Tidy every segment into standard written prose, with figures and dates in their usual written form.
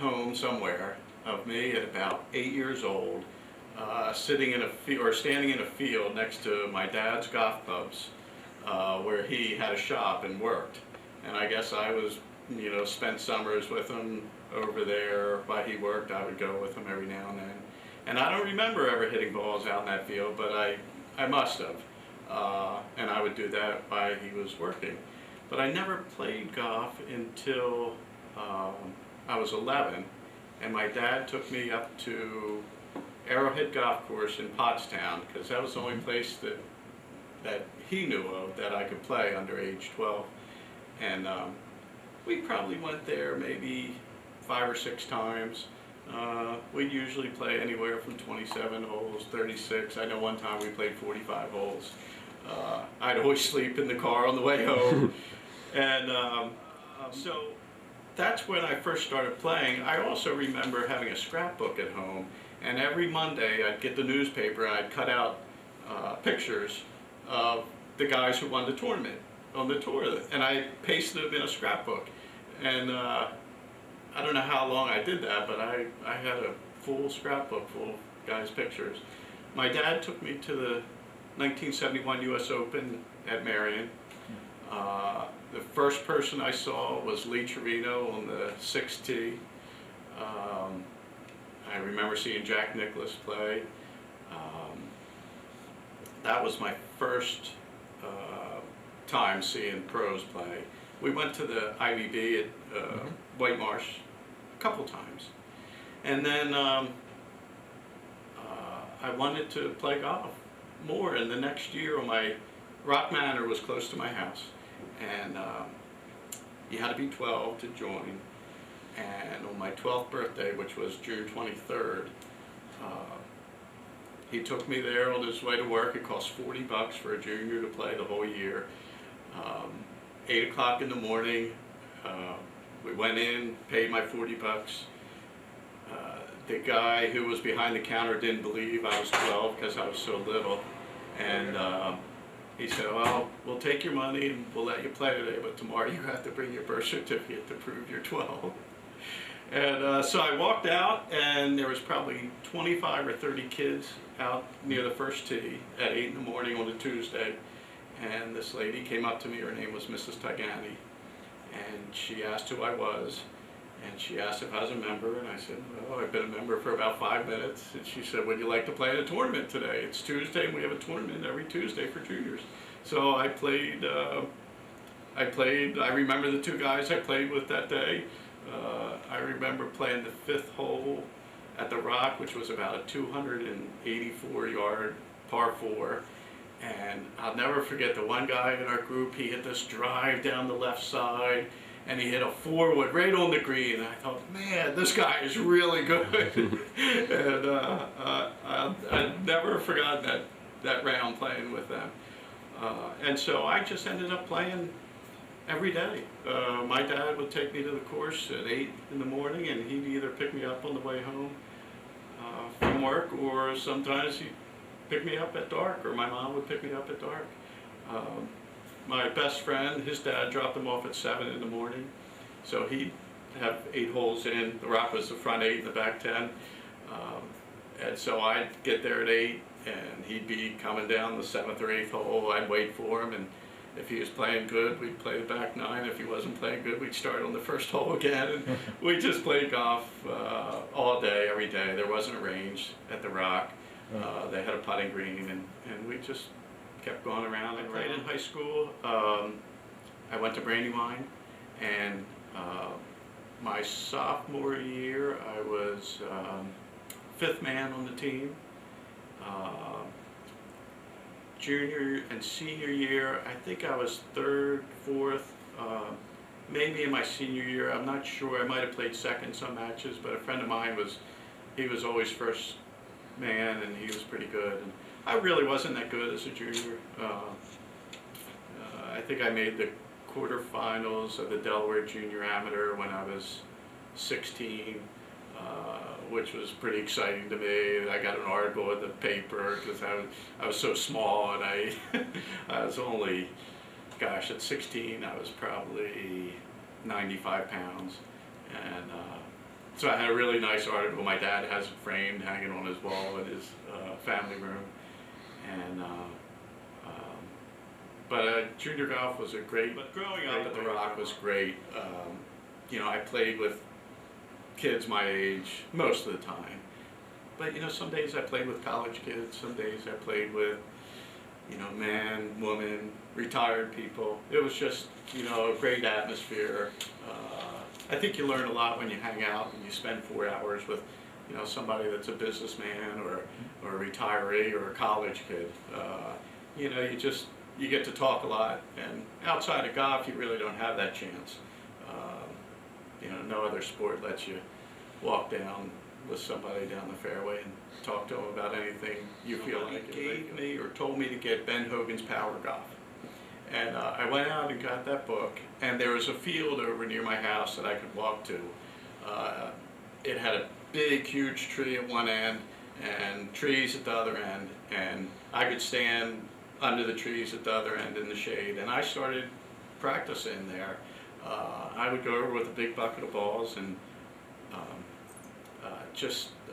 home somewhere of me at about 8 years old, sitting in a field or standing in a field next to my dad's golf clubs, where he had a shop and worked. And I guess I was, spent summers with him over there while he worked. I would go with him every now and then. And I don't remember ever hitting balls out in that field, but I must have. And I would do that while he was working. But I never played golf until I was 11, and my dad took me up to Arrowhead Golf Course in Pottstown, because that was the only place that he knew of that I could play under age 12. And we probably went there maybe 5 or 6 times. We'd usually play anywhere from 27 holes, 36. I know one time we played 45 holes. I'd always sleep in the car on the way home. And so that's when I first started playing. I also remember having a scrapbook at home, and every Monday I'd get the newspaper and I'd cut out pictures of the guys who won the tournament on the tour, and I pasted them in a scrapbook. And I don't know how long I did that, but I had a full scrapbook full of guys' pictures. My dad took me to the 1971 US Open at Merion. The first person I saw was Trevino on the 6th tee. I remember seeing Nicklaus play. That was my first time seeing pros play. We went to the IVB at White Marsh a couple times. And then I wanted to play golf more, and the next year my Rock Manor was close to my house, and you had to be 12 to join. And on my 12th birthday, which was June 23rd, he took me there on his way to work. It cost $40 for a junior to play the whole year. 8 o'clock in the morning, we went in, paid my $40. The guy who was behind the counter didn't believe I was 12 because I was so little, and he said, "Well, we'll take your money and we'll let you play today, but tomorrow you have to bring your birth certificate to prove you're 12." And so I walked out, and there was probably 25 or 30 kids out near the first tee at 8 in the morning on a Tuesday. And this lady came up to me. Her name was Mrs. Tagani, and she asked who I was, and she asked if I was a member, and I said, "Well, I've been a member for about 5 minutes." And she said, "Would you like to play in a tournament today? It's Tuesday, and we have a tournament every Tuesday for juniors." So I played. I remember the 2 guys I played with that day. I remember playing the 5th hole at the Rock, which was about a 284-yard par 4. And I'll never forget the one guy in our group. He hit this drive down the left side, and he hit a 4-wood right on the green. And I thought, man, this guy is really good. And I've never forgotten that round playing with them. And so I just ended up playing every day. My dad would take me to the course at 8 in the morning, and he'd either pick me up on the way home from work, or sometimes he'd pick me up at dark, or my mom would pick me up at dark. My best friend, his dad dropped him off at 7 in the morning, so he'd have 8 holes in. The Rock was the front 8 and the back 10. And so I'd get there at 8, and he'd be coming down the 7th or 8th hole. I'd wait for him, and if he was playing good, we'd play the back 9. If he wasn't playing good, we'd start on the first hole again. And we just played golf all day, every day. There wasn't a range at the Rock. They had a putting green, and we just kept going around. I played in high school. I went to Brandywine, and my sophomore year, I was 5th man on the team. Junior and senior year, I think I was 3rd, 4th, maybe in my senior year. I'm not sure. I might have played 2nd some matches, but a friend of mine was always 1st man, and he was pretty good. And I really wasn't that good as a junior. I think I made the quarterfinals of the Delaware Junior Amateur when I was 16. Which was pretty exciting to me. I got an article in the paper because I was so small, and I was only, gosh, at 16 I was probably 95 pounds, and So I had a really nice article. My dad has it framed, hanging on his wall in his family room. And junior golf was a great. But growing up at the Rock was great. I played with kids my age most of the time. But some days I played with college kids. Some days I played with man, woman, retired people. It was just a great atmosphere. I think you learn a lot when you hang out and you spend 4 hours with somebody that's a businessman or a retiree or a college kid. You get to talk a lot, and outside of golf you really don't have that chance. No other sport lets you walk down with somebody down the fairway and talk to them about anything you feel like. Somebody gave me or told me to get Ben Hogan's Power Golf. And I went out and got that book, and there was a field over near my house that I could walk to. It had a big, huge tree at one end and trees at the other end, and I could stand under the trees at the other end in the shade, and I started practicing there. I would go over with a big bucket of balls, and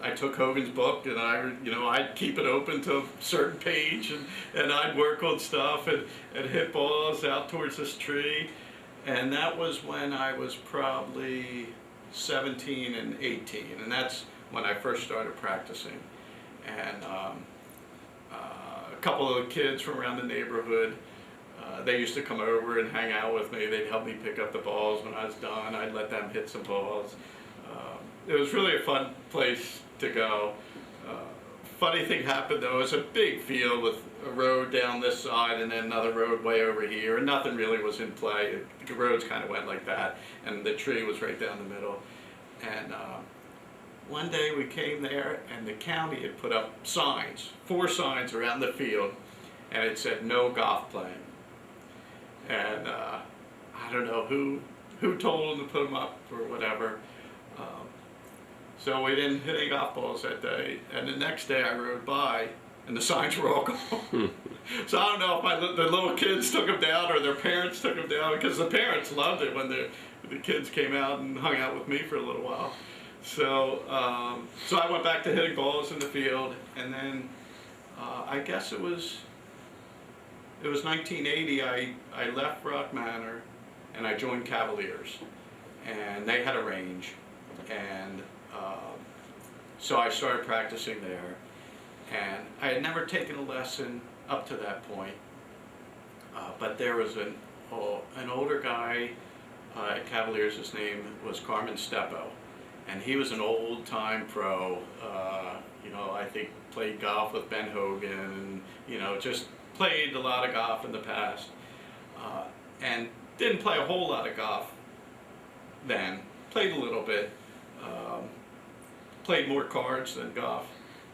I took Hogan's book, and I'd keep it open to a certain page, and I'd work on stuff and hit balls out towards this tree. And that was when I was probably 17 and 18, and that's when I first started practicing. And a couple of the kids from around the neighborhood, they used to come over and hang out with me. They'd help me pick up the balls. When I was done, I'd let them hit some balls. It was really a fun place to go. Funny thing happened though, it was a big field with a road down this side and then another road way over here, and nothing really was in play. The roads kind of went like that, and the tree was right down the middle. And one day we came there, and the county had put up signs, 4 signs around the field, and it said no golf playing. And I don't know who told them to put them up or whatever. So we didn't hit any golf balls that day, and the next day I rode by, and the signs were all gone. So I don't know if the little kids took them down or their parents took them down, because the parents loved it when the kids came out and hung out with me for a little while. So I went back to hitting balls in the field, and then I guess it was 1980. I left Rock Manor, and I joined Cavaliers, and they had a range, and so I started practicing there, and I had never taken a lesson up to that point, but there was an older guy at Cavaliers. His name was Carmen Steppo, and he was an old-time pro. I think played golf with Ben Hogan, and just played a lot of golf in the past, and didn't play a whole lot of golf then. Played a little bit. Played more cards than golf.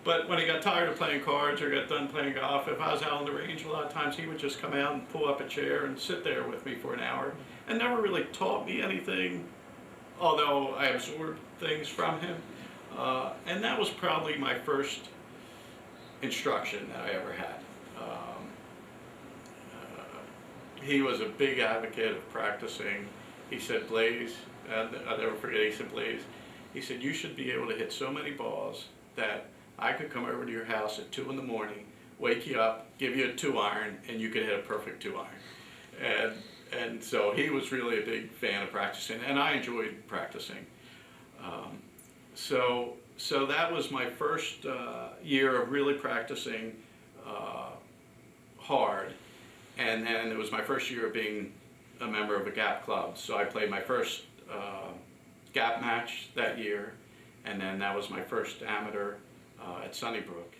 But when he got tired of playing cards or got done playing golf, if I was out on the range, a lot of times he would just come out and pull up a chair and sit there with me for an hour, and never really taught me anything, although I absorbed things from him. And that was probably my first instruction that I ever had. He was a big advocate of practicing. He said, Blaise, I'll never forget, he said, Blaise, he said, you should be able to hit so many balls that I could come over to your house at 2 in the morning, wake you up, give you a 2-iron, and you could hit a perfect 2-iron. And so he was really a big fan of practicing, and I enjoyed practicing. So that was my first year of really practicing hard, and then it was my first year of being a member of a GAP club. So I played my first GAP match that year, and then that was my first amateur at Sunnybrook.